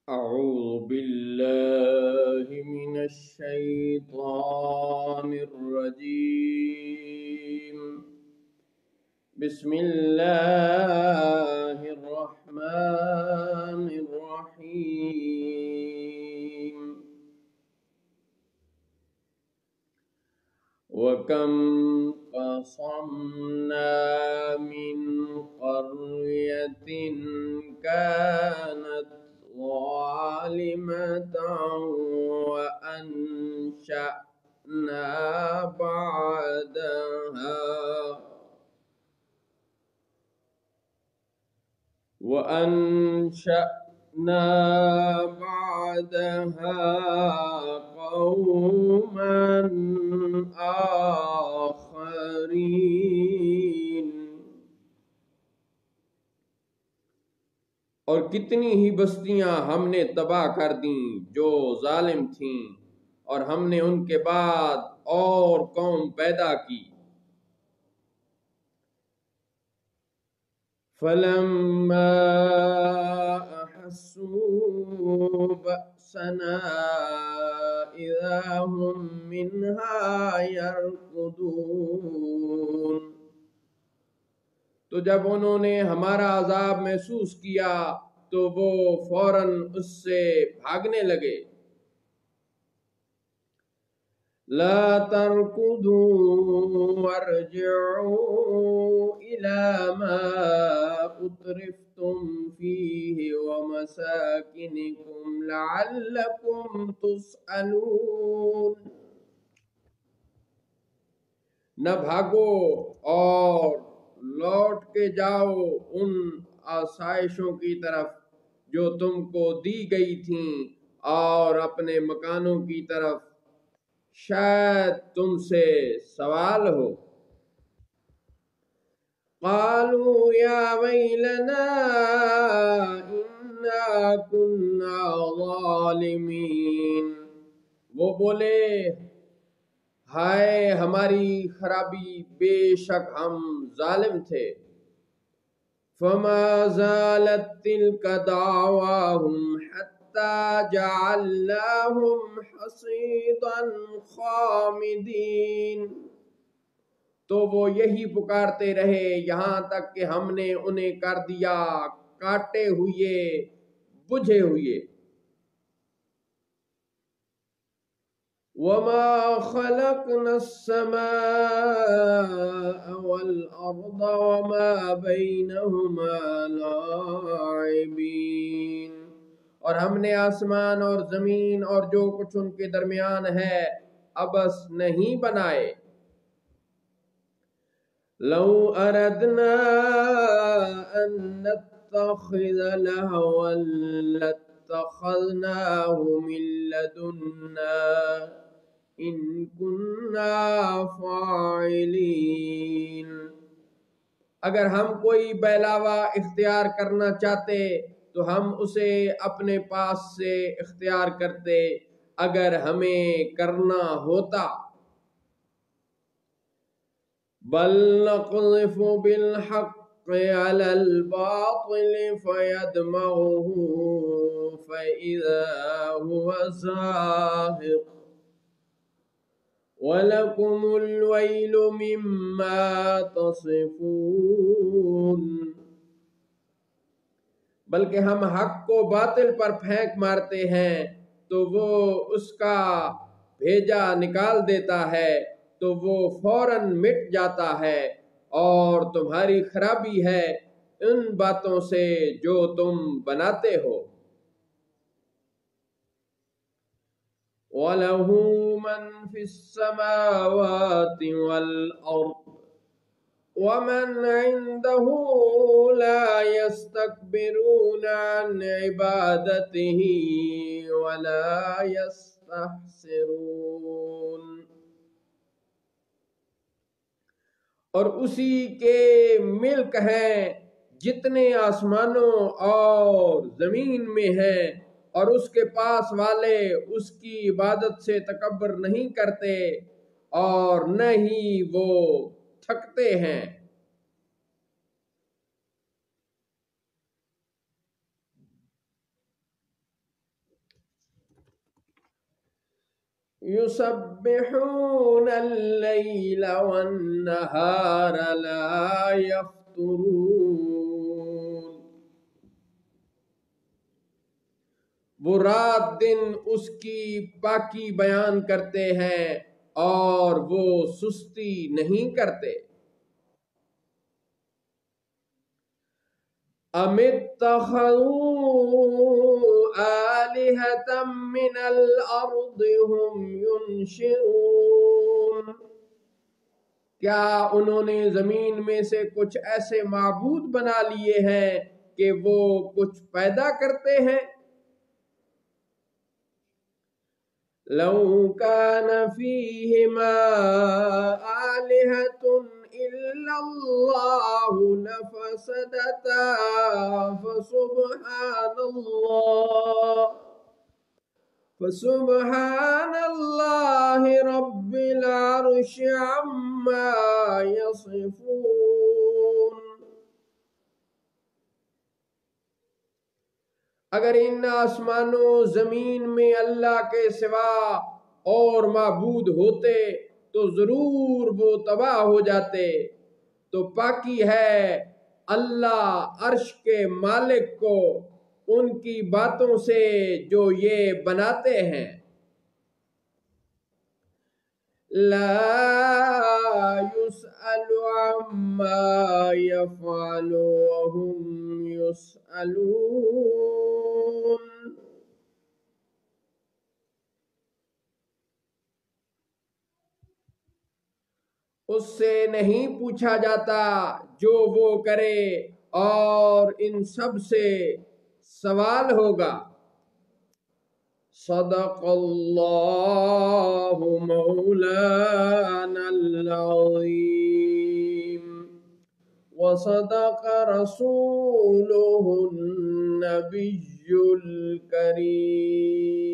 أعوذ بالله من الشيطان الرجيم. بسم الله الرحمن الرحيم. وكم قصمنا من قرية كانت ظالمة وأنشأنا بعدها قوما آخرين. اور کتنی ہی بستیاں ہم نے تباہ کر دیں جو ظالم تھیں، اور ہم نے ان کے بعد اور قوم پیدا کی. فَلَمَّا أَحَسُّوا بَأْسَنَا إِذَا هُمْ مِنْهَا يَرْكُضُونَ. تو جب انہوں نے ہمارا عذاب محسوس کیا تو وہ فوراً اس سے بھاگنے لگے. لا تركضوا وارجعوا إلى ما أترفتم فيه ومساكنكم لعلكم تسألون. نہ بھاگو اور لوٹ کے جاؤ ان آسائشوں کی طرف جو تم کو دی گئی تھیں، اور اپنے مکانوں کی طرف، شاید تم سے سوال ہو. قالوا یا ویلنا انا كنا ظالمین. وہ بولے، ہائے ہماری خرابی، بے شک ہم ظالم تھے. فما زالت تلك دعواهم حتى جعلناهم حصيدا خامدين. تو وہ یہی پکارتے رہے یہاں تک کہ ہم نے انہیں کر دیا کاٹے ہوئے، بجھے ہوئے. وما خلقنا السماء والأرض وما بينهما لاعبين. اور ہم نے آسمان اور زمین اور جو کچھ ان کے درمیان ہے عبث نہیں بنائے. لو اردنا ان نتخذ لهوا لاتخذناه من لدنا ان كنا فاعلین. اگر ہم کوئی بہلاوا اختیار کرنا چاہتے تو ہم اسے اپنے پاس سے اختیار کرتے اگر ہمیں کرنا ہوتا. بل نقذف بالحق على الباطل فيدمغه فإذا هو زاهق وَلَكُمُ الْوَيْلُ مِمَّا تَصِفُونَ. بلکہ ہم حق کو باطل پر پھینک مارتے ہیں تو وہ اس کا بھیجا نکال دیتا ہے تو وہ فوراً مٹ جاتا ہے، اور تمہاری خرابی ہے ان باتوں سے جو تم بناتے ہو. وَلَهُ مَنْ فِي السَّمَاوَاتِ وَالْأَرْضِ وَمَنْ عِنْدَهُ لَا يَسْتَكْبِرُونَ عَنْ عِبَادَتِهِ وَلَا يَسْتَحْسِرُونَ. اور اسی کے ملک ہیں جتنے آسمانوں اور زمین میں ہیں، اور اس کے پاس والے اس کی عبادت سے تکبر نہیں کرتے اور نہ ہی وہ تھکتے ہیں. يسبحون الليل والنهار لا يفترون۔ وہ رات دن اس کی پاکی بیان کرتے ہیں اور وہ سستی نہیں کرتے۔ ام اتخذوا آلہۃ من الارض هم ينشرون، کیا انہوں نے زمین میں سے کچھ ایسے معبود بنا لیے ہیں کہ وہ کچھ پیدا کرتے ہیں؟ لو كان فيهما آلهة إلا الله لفسدتا فسبحان الله رب العرش عما يصفون۔ اگر ان آسمانوں زمین میں اللہ کے سوا اور معبود ہوتے تو ضرور وہ تباہ ہو جاتے۔ تو پاکی ہے اللہ عرش کے مالک کو ان کی باتوں سے جو یہ بناتے ہیں۔ لا يسأل عما يفعل وهم يسألون۔ اس سے نہیں پوچھا جاتا جو وہ کرے اور ان سب سے سوال ہوگا۔ صدق اللہ مولانا العظیم وصدق رسولہ النبی الکریم۔